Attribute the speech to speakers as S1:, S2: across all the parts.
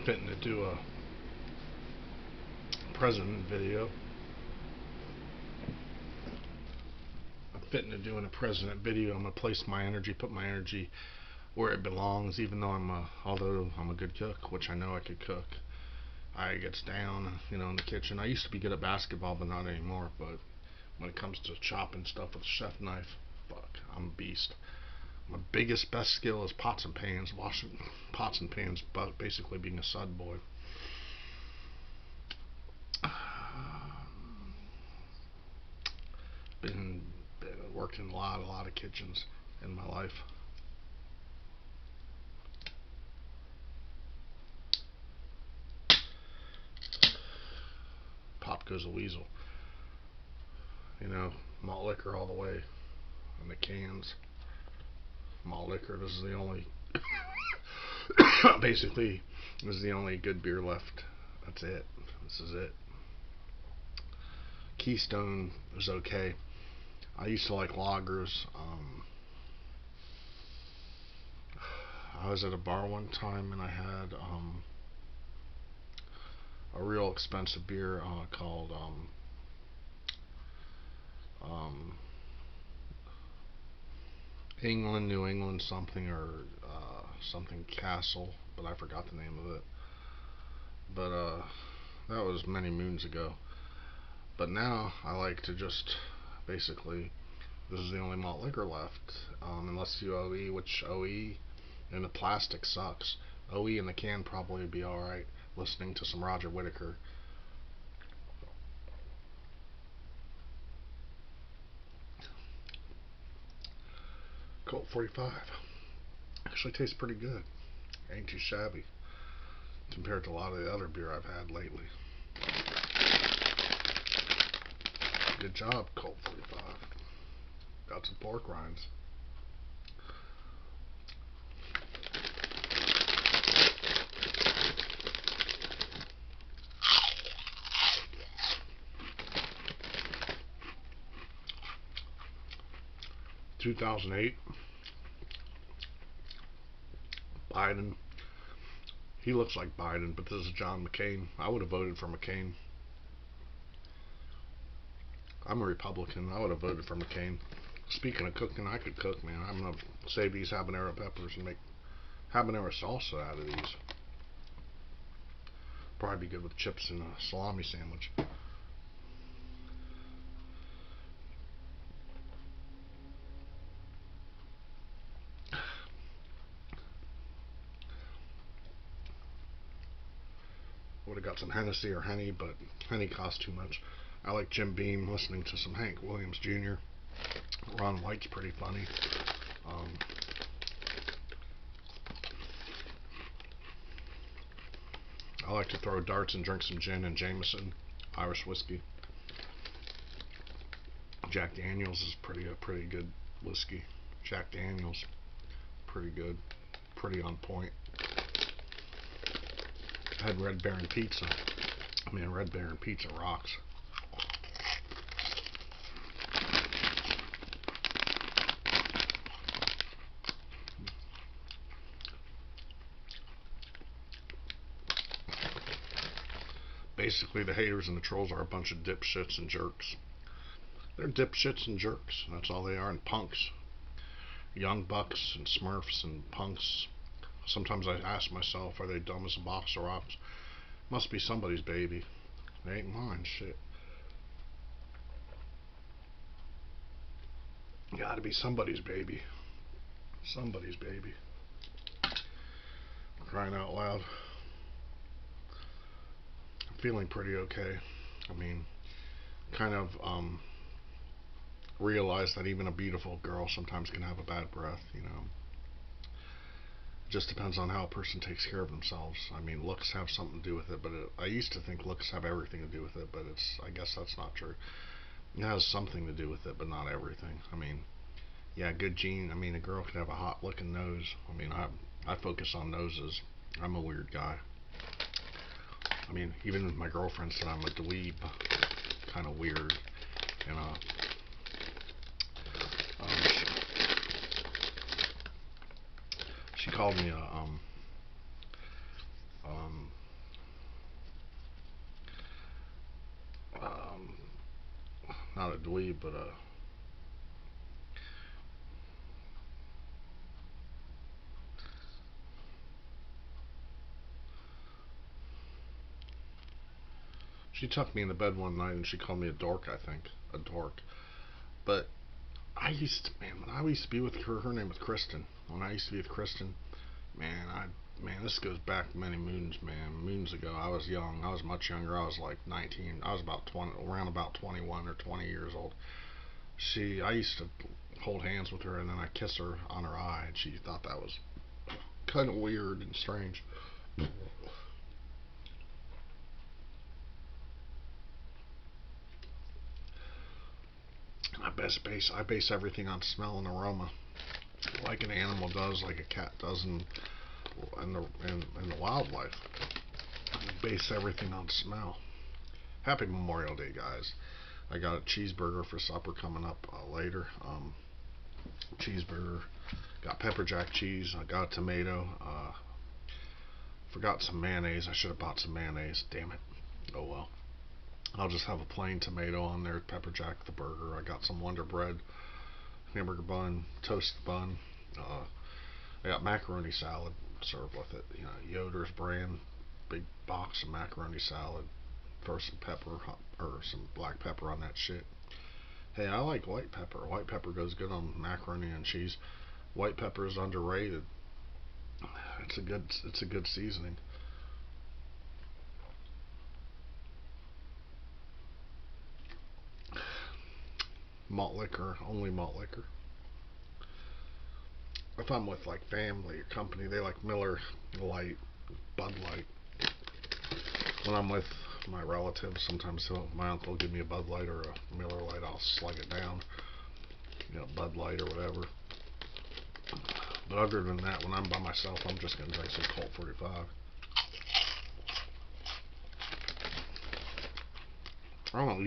S1: fitting to do a president video. I'm fitting to doing a president video. I'm gonna place my energy, put my energy where it belongs. Even though although I'm a good cook, which I know I could cook, I gets down, in the kitchen. I used to be good at basketball, but not anymore. But when it comes to chopping stuff with a chef knife, fuck, I'm a beast. My best skill is pots and pans, washing pots and pans, but basically being a sud boy. Been worked in a lot of kitchens in my life. Pop goes a weasel. Malt liquor all the way in the cans. Malt liquor. This is the only, basically, this is the only good beer left. That's it. This is it. Keystone is okay. I used to like lagers. I was at a bar one time and I had a real expensive beer called New England something, or something Castle, but I forgot the name of it. But that was many moons ago. But now I like to just basically, this is the only malt liquor left, unless you OE, which OE in the plastic sucks. OE in the can probably be alright, listening to some Roger Whittaker. Colt 45 actually tastes pretty good. Ain't too shabby compared to a lot of the other beer I've had lately. Good job, Colt 45. Got some pork rinds. (2008) Biden. He looks like Biden, but this is John McCain. I would have voted for McCain. I'm a Republican. I would have voted for McCain. Speaking of cooking, I could cook, man. I'm gonna save these habanero peppers and make habanero salsa out of these. Probably be good with chips and a salami sandwich. Would have got some Hennessy or Henny, but Henny costs too much. I like Jim Beam, listening to some Hank Williams Jr. Ron White's pretty funny. I like to throw darts and drink some gin and Jameson, Irish whiskey. Jack Daniels is a pretty good whiskey. Jack Daniels, pretty good, pretty on point. I had Red Baron pizza. Man, Red Baron pizza rocks. Basically, the haters and the trolls are a bunch of dipshits and jerks. They're dipshits and jerks. That's all they are, and punks. Young bucks and smurfs and punks. Sometimes I ask myself, are they dumb as a box of rocks? Must be somebody's baby. They ain't mine, shit. Gotta be somebody's baby. Somebody's baby. Crying out loud. I'm feeling pretty okay. I mean, kind of realize that even a beautiful girl sometimes can have a bad breath, It just depends on how a person takes care of themselves. I mean, looks have something to do with it, but I used to think looks have everything to do with it, but I guess that's not true. It has something to do with it, but not everything. I mean, yeah, good gene. I mean, a girl could have a hot looking nose. I mean, I focus on noses. I'm a weird guy. I mean, even my girlfriend said I'm a dweeb. Kind of weird. She called me a not a dweeb, but she tucked me into bed one night and she called me a dork. I think a dork, but I used to, man, when I used to be with her, her name was Kristen. When I used to be with Kristen, man, this goes back many moons, man, moons ago. I was young. I was much younger. I was like 19. I was about 20, around about 21 or 20 years old. I used to hold hands with her and then I kiss her on her eye, and she thought that was kind of weird and strange. I base everything on smell and aroma, like an animal does, like a cat does, in the wildlife. I base everything on smell. Happy Memorial Day, guys. I got a cheeseburger for supper coming up later. Cheeseburger. Got pepper jack cheese. I got a tomato. Forgot some mayonnaise. I should have bought some mayonnaise. Damn it. Oh well. I'll just have a plain tomato on there. Pepper jack the burger. I got some Wonder Bread, hamburger bun, toast bun. I got macaroni salad served with it. You know, Yoder's brand, big box of macaroni salad. Throw some pepper or some black pepper on that shit. Hey, I like white pepper. White pepper goes good on macaroni and cheese. White pepper is underrated. It's a good seasoning. Malt liquor, only malt liquor. If I'm with like family or company, they like Miller Light, Bud Light. When I'm with my relatives, sometimes my uncle will give me a Bud Light or a Miller Light. I'll slug it down, you know, Bud Light or whatever. But other than that, when I'm by myself, I'm just gonna drink some Colt 45. I don't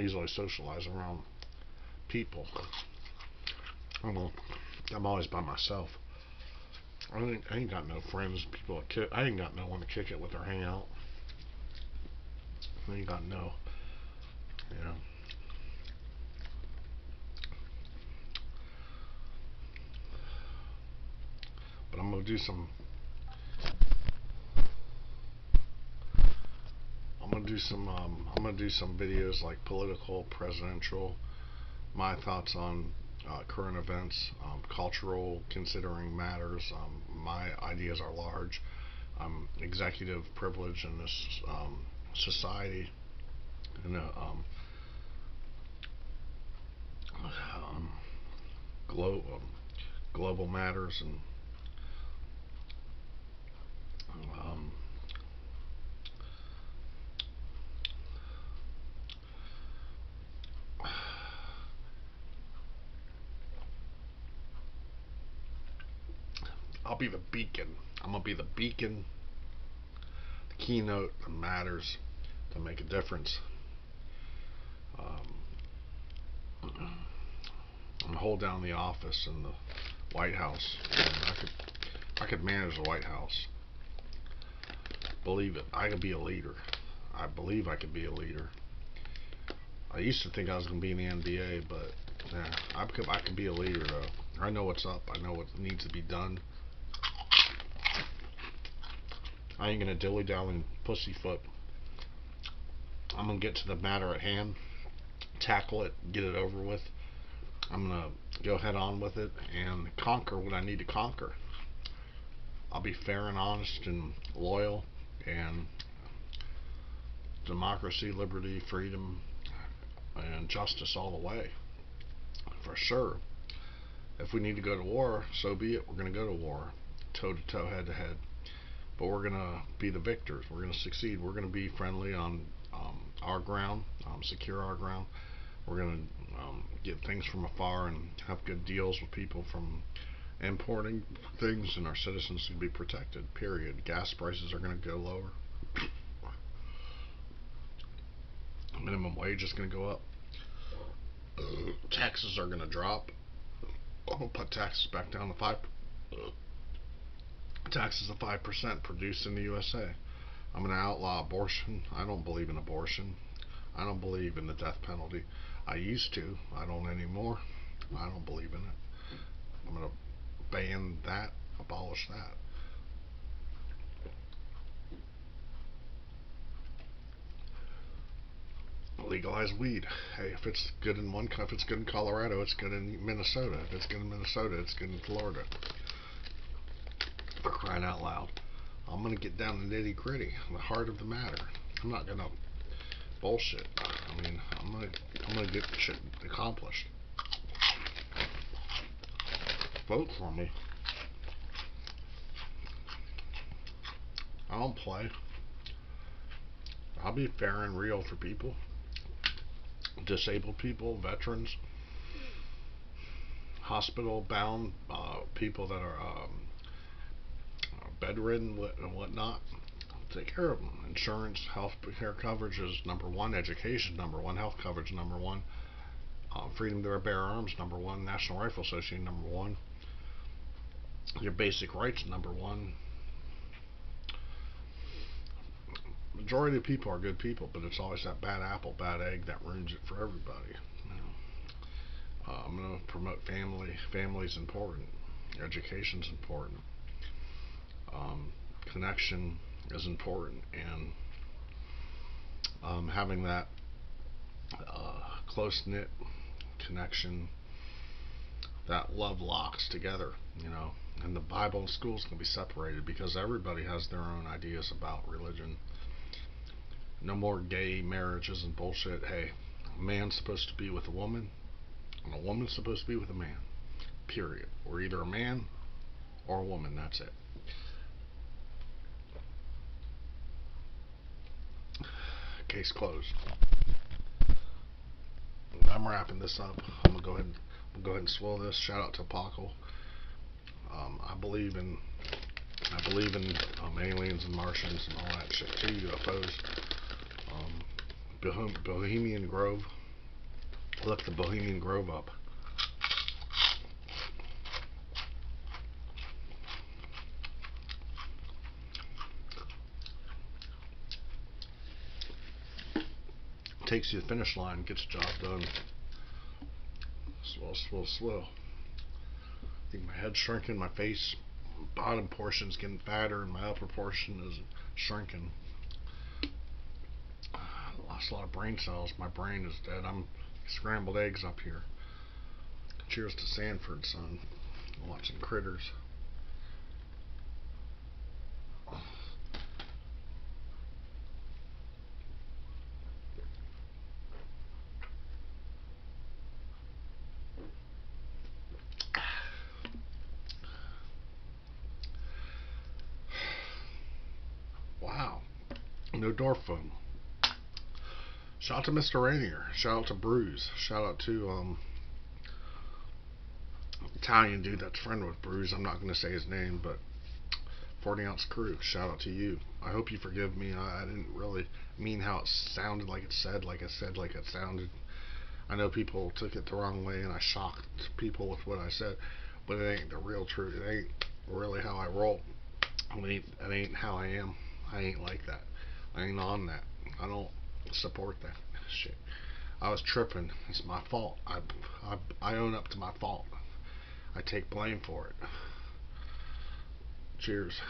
S1: usually socialize around people. I'm always by myself. I ain't got no friends, people that kick. I ain't got no one to kick it with or hang out. I ain't got no, you know. But I'm gonna do some. I'm gonna do some videos like political, presidential, my thoughts on current events, cultural, considering matters. My ideas are large. I'm executive privilege in this society, and um, glo- um, global matters, and um, I'll be the beacon. I'm gonna be the beacon, the keynote that matters to make a difference. And hold down the office in the White House. I could manage the White House. Believe it. I could be a leader. I believe I could be a leader. I used to think I was going to be in the NBA, but yeah, I could be a leader though. I know what's up. I know what needs to be done. I ain't gonna dilly dally and pussyfoot. I'm gonna get to the matter at hand, tackle it, get it over with. I'm gonna go head on with it and conquer what I need to conquer. I'll be fair and honest and loyal and democracy, liberty, freedom, and justice all the way. For sure. If we need to go to war, so be it. We're going to go to war, toe to toe, head to head. But we're going to be the victors. We're going to succeed. We're going to be friendly on our ground, secure our ground. We're going to get things from afar and have good deals with people from importing things, and our citizens can be protected, period. Gas prices are going to go lower. Minimum wage is going to go up. Taxes are going to drop. I'm going to put taxes back down to 5. Taxes of 5% produced in the USA. I'm going to outlaw abortion. I don't believe in abortion. I don't believe in the death penalty. I used to. I don't anymore. I don't believe in it. I'm going to ban that, abolish that. Legalize weed. Hey, if it's good in if it's good in Colorado, it's good in Minnesota. If it's good in Minnesota, it's good in Florida. For crying out loud. I'm gonna get down to the nitty gritty, the heart of the matter. I'm not gonna bullshit. I mean, I'm gonna get shit accomplished. Vote for me. I don't play. I'll be fair and real for people. Disabled people, veterans, hospital bound people that are bedridden and whatnot. Take care of them. Insurance, health care coverage is number one. Education, number one. Health coverage, number one. Freedom to bear arms, number one. National Rifle Association, number one. Your basic rights, number one. Majority of people are good people, but it's always that bad apple, bad egg that ruins it for everybody. I'm going to promote family. Family's important. Education's important. Connection is important, and having that close knit connection, that love locks together, And the Bible and schools can be separated because everybody has their own ideas about religion. No more gay marriages and bullshit. Hey, a man's supposed to be with a woman, and a woman's supposed to be with a man. Period. We're either a man or a woman. That's it. Case closed. I'm wrapping this up. I'm gonna go ahead and swill this. Shout out to Paco. I believe in aliens and Martians and all that shit too. UFOs. Bohemian Grove. Look the Bohemian Grove up. Takes you to the finish line, gets the job done. Slow. I think my head's shrinking, my face bottom portion's getting fatter, and my upper portion is shrinking. I lost a lot of brain cells. My brain is dead. I'm scrambled eggs up here. Cheers to Sanford, son. Watching Critters. Wow. No door phone. Shout out to Mr. Rainier. Shout out to Bruce. Shout out to Italian dude that's friend with Bruce. I'm not going to say his name, but 40 ounce crew. Shout out to you. I hope you forgive me. I didn't really mean how it sounded, like it said, like it sounded. I know people took it the wrong way, and I shocked people with what I said, but it ain't the real truth. It ain't really how I roll. It ain't how I am. I ain't like that. I ain't on that. I don't support that shit. I was tripping. It's my fault. I own up to my fault. I take blame for it. Cheers.